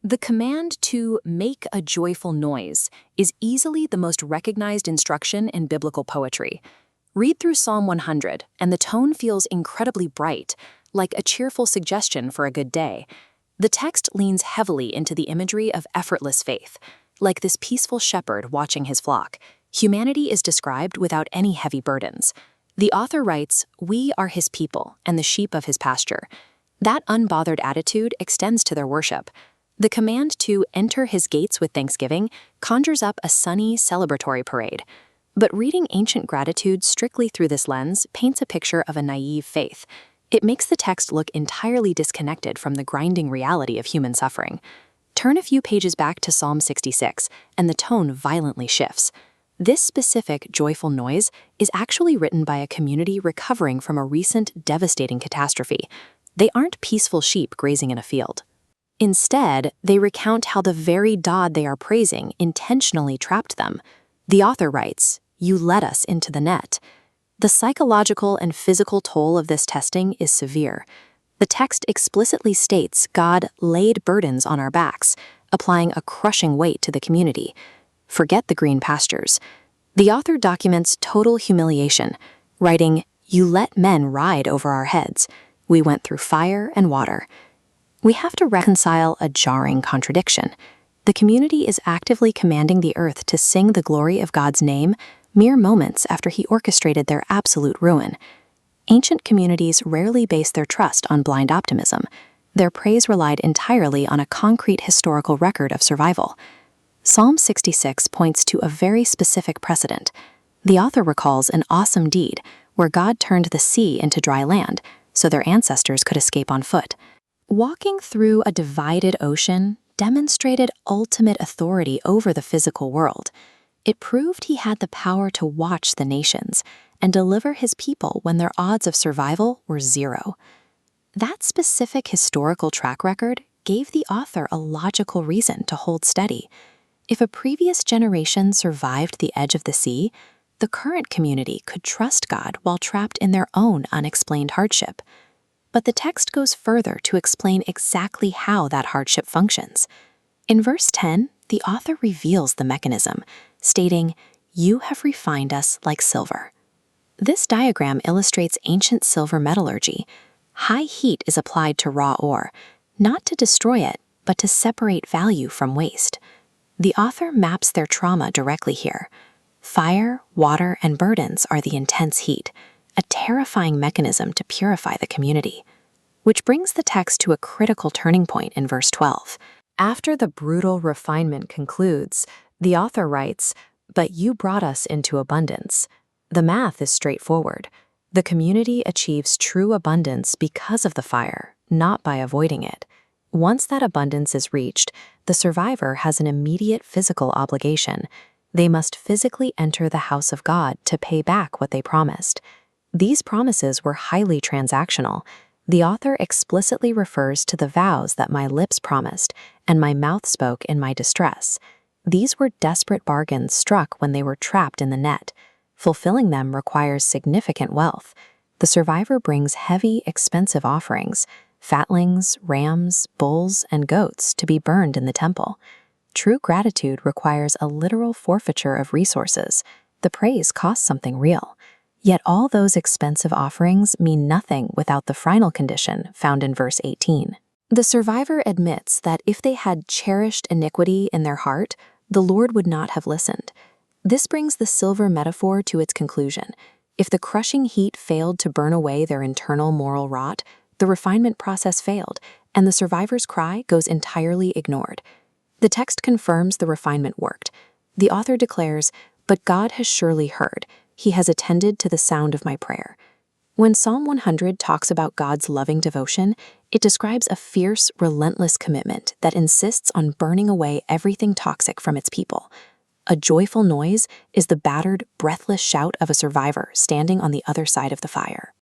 The command to make a joyful noise is easily the most recognized instruction in biblical poetry. Read through Psalm 100, and the tone feels incredibly bright, like a cheerful suggestion for a good day. The text leans heavily into the imagery of effortless faith, like this peaceful shepherd watching his flock. Humanity is described without any heavy burdens. The author writes, "We are his people and the sheep of his pasture." That unbothered attitude extends to their worship. The command to enter his gates with thanksgiving conjures up a sunny, celebratory parade. But reading ancient gratitude strictly through this lens paints a picture of a naive faith. It makes the text look entirely disconnected from the grinding reality of human suffering. Turn a few pages back to Psalm 66, and the tone violently shifts. This specific joyful noise is actually written by a community recovering from a recent devastating catastrophe. They aren't peaceful sheep grazing in a field. Instead, they recount how the very God they are praising intentionally trapped them. The author writes, "You led us into the net." The psychological and physical toll of this testing is severe. The text explicitly states God laid burdens on our backs, applying a crushing weight to the community. Forget the green pastures. The author documents total humiliation, writing, "You let men ride over our heads. We went through fire and water." We have to reconcile a jarring contradiction. The community is actively commanding the earth to sing the glory of God's name mere moments after he orchestrated their absolute ruin. Ancient communities rarely based their trust on blind optimism. Their praise relied entirely on a concrete historical record of survival. Psalm 66 points to a very specific precedent. The author recalls an awesome deed where God turned the sea into dry land so their ancestors could escape on foot. Walking through a divided ocean demonstrated ultimate authority over the physical world. It proved he had the power to watch the nations and deliver his people when their odds of survival were zero. That specific historical track record gave the author a logical reason to hold steady. If a previous generation survived the edge of the sea, the current community could trust God while trapped in their own unexplained hardship. But the text goes further to explain exactly how that hardship functions. In verse 10, the author reveals the mechanism, stating, "You have refined us like silver." This diagram illustrates ancient silver metallurgy. High heat is applied to raw ore, not to destroy it, but to separate value from waste. The author maps their trauma directly here. Fire, water, and burdens are the intense heat, a terrifying mechanism to purify the community. Which brings the text to a critical turning point in verse 12. After the brutal refinement concludes, the author writes, "But you brought us into abundance." The math is straightforward. The community achieves true abundance because of the fire, not by avoiding it. Once that abundance is reached, the survivor has an immediate physical obligation. They must physically enter the house of God to pay back what they promised. These promises were highly transactional. The author explicitly refers to the vows that my lips promised and my mouth spoke in my distress. These were desperate bargains struck when they were trapped in the net. Fulfilling them requires significant wealth. The survivor brings heavy, expensive offerings, fatlings, rams, bulls, and goats to be burned in the temple. True gratitude requires a literal forfeiture of resources. The praise costs something real. Yet all those expensive offerings mean nothing without the final condition found in verse 18. The survivor admits that if they had cherished iniquity in their heart, the Lord would not have listened. This brings the silver metaphor to its conclusion. If the crushing heat failed to burn away their internal moral rot, the refinement process failed, and the survivor's cry goes entirely ignored. The text confirms the refinement worked. The author declares, "But God has surely heard. He has attended to the sound of my prayer." When Psalm 100 talks about God's loving devotion, it describes a fierce, relentless commitment that insists on burning away everything toxic from its people. A joyful noise is the battered, breathless shout of a survivor standing on the other side of the fire.